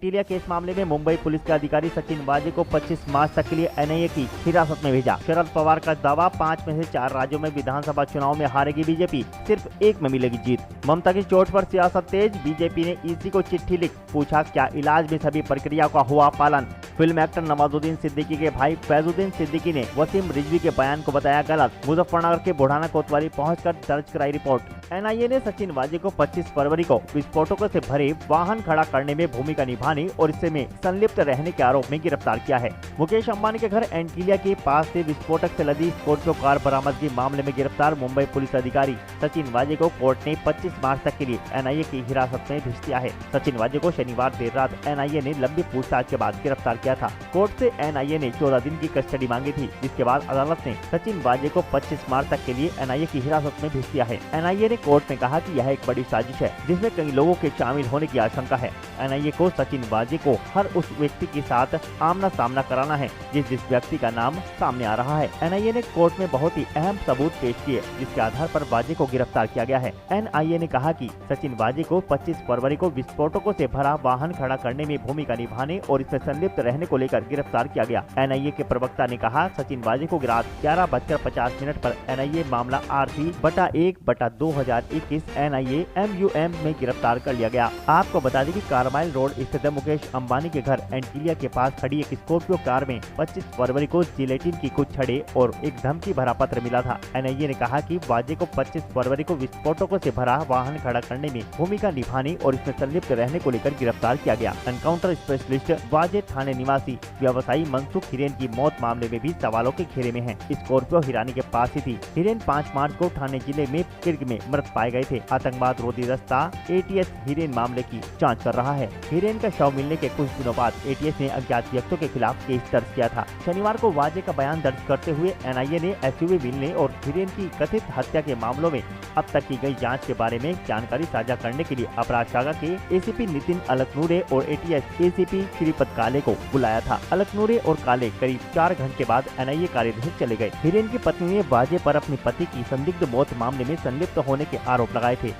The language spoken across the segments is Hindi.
एंटीलिया केस मामले में मुंबई पुलिस के अधिकारी सचिन वाजे को 25 मार्च तक के लिए एनआईए की हिरासत में भेजा। शरद पवार का दावा, 5 में से 4 राज्यों में विधानसभा चुनाव में हारेगी बीजेपी, सिर्फ 1 में मिलेगी जीत। ममता की चोट पर सियासत तेज, बीजेपी ने ईसी को चिट्ठी लिख पूछा क्या इलाज में सभी प्रक्रिया का हुआ पालन। फिल्म एक्टर नवाजुद्दीन सिद्दीकी के भाई फैजुद्दीन सिद्दीकी ने वसीम रिजवी के बयान को बताया गलत। मुजफ्फरनगर के बुढ़ाना कोतवाली पहुंचकर दर्ज कराई रिपोर्ट। एनआईए ने सचिन वाजे को 25 फरवरी को विस्फोटकों से भरे वाहन खड़ा करने में भूमिका निभाने और इससे में संलिप्त रहने के आरोप में गिरफ्तार किया है। मुकेश अंबानी के घर एंटीलिया के पास से विस्फोटक से लदी स्कॉर्पियो कार बरामदगी मामले में गिरफ्तार मुंबई पुलिस अधिकारी सचिन वाजे को कोर्ट ने 25 मार्च तक के लिए एनआईए की हिरासत में भेज दिया है। सचिन वाजे को शनिवार देर रात एनआईए ने लंबी पूछताछ के बाद गिरफ्तार किया था। कोर्ट से एनआईए ने 14 दिन की कस्टडी मांगी थी, जिसके बाद अदालत ने सचिन वाजे को 25 मार्च तक के लिए एनआईए की हिरासत में भेज दिया है। एनआईए ने कोर्ट में कहा कि यह एक बड़ी साजिश है जिसमें कई लोगों के शामिल होने की आशंका है। एनआईए को सचिन वाजे को हर उस व्यक्ति के साथ आमना सामना कराना है जिस व्यक्ति का नाम सामने आ रहा है। एनआईए ने कोर्ट में बहुत ही अहम सबूत पेश किए जिसके आधार पर वाजे को गिरफ्तार किया गया है। एनआईए ने कहा कि सचिन वाजे को 25 फरवरी को विस्फोटकों से भरा वाहन खड़ा करने में भूमिका निभाने और इसमें संलिप्त रहने को लेकर गिरफ्तार किया गया। एनआईए के प्रवक्ता ने कहा सचिन वाजे को रात 11:50 पर एनआईए मामला RC/1/2021 एनआईए MUM में गिरफ्तार कर लिया गया। आपको बता दें कि कारमाइल रोड स्थित मुकेश अंबानी के घर एंटीलिया के पास खड़ी एक स्कॉर्पियो कार में 25 फरवरी को जिलेटिन की कुछ छड़े और एक धमकी भरा पत्र मिला था। एनआईए ने कहा कि वाजे को 25 फरवरी को विस्फोटकों से भरा वाहन खड़ा करने में भूमिका निभाने और इसमें संलिप्त रहने को लेकर गिरफ्तार किया गया। एनकाउंटर स्पेशलिस्ट वाजे थाने निवासी व्यवसायी मनसुख हिरेन की मौत मामले में भी सवालों के घेरे में है। स्कॉर्पियो हिरानी के पास ही थी। हिरेन 5 मार्च को ठाणे जिले में किर्ग में मृत पाए गए थे। आतंकवाद रोधी दस्ता ATS हिरेन मामले की जांच कर रहा है। हिरेन का शव मिलने के कुछ दिनों बाद ATS ने अज्ञात व्यक्तियों के खिलाफ केस दर्ज किया था। शनिवार को वाजे का बयान दर्ज करते हुए एनआईए ने SUV मिलने और हिरेन की कथित हत्या के मामलों में अब तक की गई जांच के बारे में जानकारी साझा करने के लिए अपराध शाखा के ACP नितिन अलकनूरे और ATS ACP श्रीपद काले को बुलाया था। अलकनूरे और काले करीब 4 घंटे बाद एनआईए कार्यालय चले गए। हिरेन की पत्नी ने वाजे पर अपने पति की संदिग्ध मौत मामले में संलिप्त होने के आरोप लगाए थे।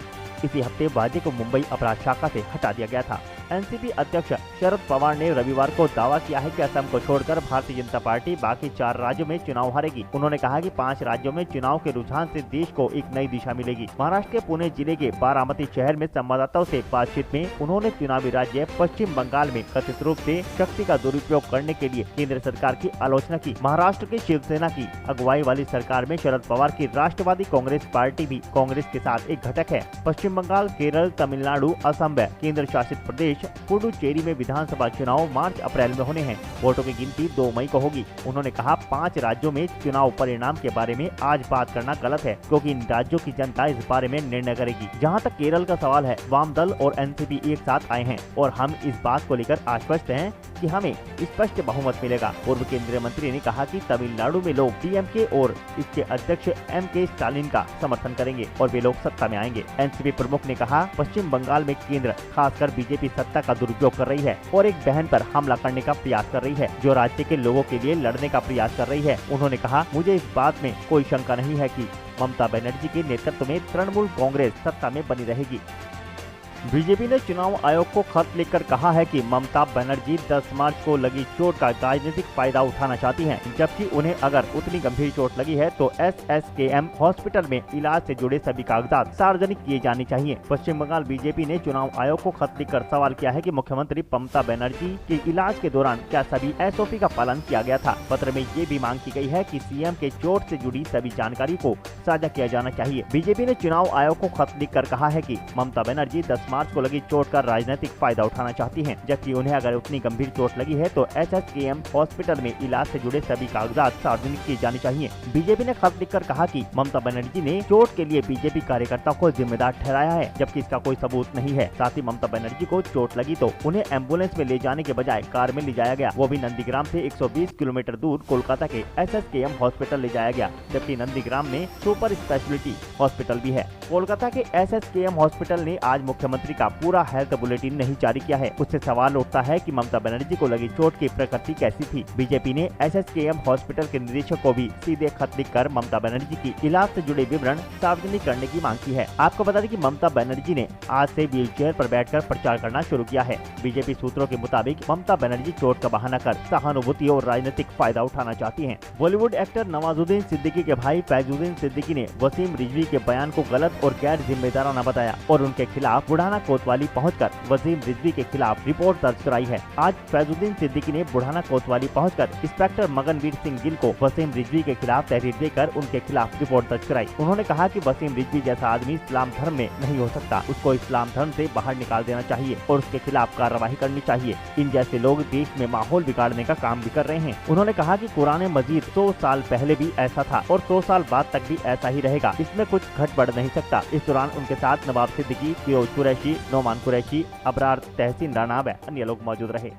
इसी हफ्ते वाजे को मुंबई अपराध शाखा से हटा दिया गया था। एनसीपी अध्यक्ष शरद पवार ने रविवार को दावा किया है कि असम को छोड़कर भारतीय जनता पार्टी बाकी 4 राज्यों में चुनाव हारेगी। उन्होंने कहा कि 5 राज्यों में चुनाव के रुझान से देश को एक नई दिशा मिलेगी। महाराष्ट्र के पुणे जिले के बारामती शहर में संवाददाताओं से बातचीत में उन्होंने चुनावी राज्य पश्चिम बंगाल में कथित रूप से शक्ति का दुरुपयोग करने के लिए केंद्र सरकार की आलोचना की। महाराष्ट्र की शिवसेना की अगुवाई वाली सरकार में शरद पवार की राष्ट्रवादी कांग्रेस पार्टी भी कांग्रेस के साथ एक घटक है। पश्चिम बंगाल, केरल, तमिलनाडु, असम व केंद्र शासित प्रदेश पुडुचेरी में विधानसभा चुनाव मार्च-अप्रैल में होने हैं। वोटों की गिनती 2 मई को होगी। उन्होंने कहा 5 राज्यों में चुनाव परिणाम के बारे में आज बात करना गलत है क्योंकि इन राज्यों की जनता इस बारे में निर्णय करेगी। जहां तक केरल का सवाल है, वाम दल और एनसीपी एक साथ आए हैं और हम इस बात को लेकर आश्वस्त हैं कि हमें स्पष्ट बहुमत मिलेगा। पूर्व केंद्रीय मंत्री ने कहा कि तमिलनाडु में लोग डीएमके और इसके अध्यक्ष एमके स्टालिन का समर्थन करेंगे और वे लोग सत्ता में आएंगे। एनसीपी प्रमुख ने कहा पश्चिम बंगाल में केंद्र खासकर बीजेपी सत्ता का दुरुपयोग कर रही है और एक बहन पर हमला करने का प्रयास कर रही है जो राज्य के लोगों के लिए लड़ने का प्रयास कर रही है। उन्होंने कहा मुझे इस बात में कोई शंका नहीं है कि ममता बनर्जी के नेतृत्व में तृणमूल कांग्रेस सत्ता में बनी रहेगी। बीजेपी ने चुनाव आयोग को खत लिखकर कहा है कि ममता बनर्जी 10 मार्च को लगी चोट का राजनीतिक फायदा उठाना चाहती हैं, जबकि उन्हें अगर उतनी गंभीर चोट लगी है तो SSKM हॉस्पिटल में इलाज से जुड़े सभी कागजात सार्वजनिक किए जाने चाहिए। पश्चिम बंगाल बीजेपी ने चुनाव आयोग को खत लिखकर सवाल किया है कि मुख्यमंत्री ममता बनर्जी के इलाज के दौरान क्या सभी SOP का पालन किया गया था। पत्र में ये भी मांग की गई है कि सीएम के चोट से जुड़ी सभी जानकारी को साझा किया जाना चाहिए। बीजेपी ने चुनाव आयोग को खत लिखकर कहा है कि ममता बनर्जी 10 मार्च को लगी चोट का राजनीतिक फायदा उठाना चाहती हैं, जबकि उन्हें अगर उतनी गंभीर चोट लगी है तो SSKM हॉस्पिटल में इलाज से जुड़े सभी कागजात सार्वजनिक किए जाने चाहिए। बीजेपी ने खत लिखकर कहा कि ममता बनर्जी ने चोट के लिए बीजेपी कार्यकर्ताओं को जिम्मेदार ठहराया है, जबकि इसका कोई सबूत नहीं है। साथ ही ममता बनर्जी को चोट लगी तो उन्हें एम्बुलेंस में ले जाने के बजाय कार में ले जाया गया, वो भी नंदीग्राम से 120 किलोमीटर दूर कोलकाता के SSKM हॉस्पिटल ले जाया गया, जबकि नंदीग्राम में सुपर स्पेशलिटी हॉस्पिटल भी है। कोलकाता के SSKM हॉस्पिटल ने आज मुख्यमंत्री मुख्यमंत्री का पूरा हेल्थ बुलेटिन नहीं जारी किया है। उससे सवाल उठता है कि ममता बनर्जी को लगी चोट की प्रकृति कैसी थी। बीजेपी ने SSKM हॉस्पिटल के निदेशक को भी सीधे खत लिखकर ममता बनर्जी की इलाज से जुड़े विवरण सार्वजनिक करने की मांग की है। आपको बता दें कि ममता बनर्जी ने आज से व्हीलचेयर पर बैठकर प्रचार करना शुरू किया है। बीजेपी सूत्रों के मुताबिक ममता बनर्जी चोट का बहाना कर सहानुभूति और राजनीतिक फायदा उठाना चाहती हैं। बॉलीवुड एक्टर नवाजुद्दीन सिद्दीकी के भाई फैजुद्दीन सिद्दीकी ने वसीम रिजवी के बयान को गलत और गैर जिम्मेदाराना बताया और उनके खिलाफ बुढ़ाना कोतवाली पहुंचकर वसीम रिजवी के खिलाफ रिपोर्ट दर्ज कराई है। आज फैजुद्दीन सिद्दीकी ने बुढ़ाना कोतवाली पहुंचकर इंस्पेक्टर मगनवीर सिंह गिल को वसीम रिजवी के खिलाफ तहरीर देकर उनके खिलाफ रिपोर्ट दर्ज कराई। उन्होंने कहा कि वसीम रिजवी जैसा आदमी इस्लाम धर्म में नहीं हो सकता, उसको इस्लाम धर्म से बाहर निकाल देना चाहिए और उसके खिलाफ कार्रवाई करनी चाहिए। इन जैसे लोग देश में माहौल बिगाड़ने का काम भी कर रहे हैं। उन्होंने कहा कि कुरान मजीद 100 साल पहले भी ऐसा था और 100 साल बाद तक भी ऐसा ही रहेगा, इसमें कुछ घट बढ़ नहीं सकता। इस दौरान उनके साथ नवाब सिद्दीकी, फिरोज कुरैशी, नोमान कुरैशी, अबरार तहसीन राना व अन्य लोग मौजूद रहे।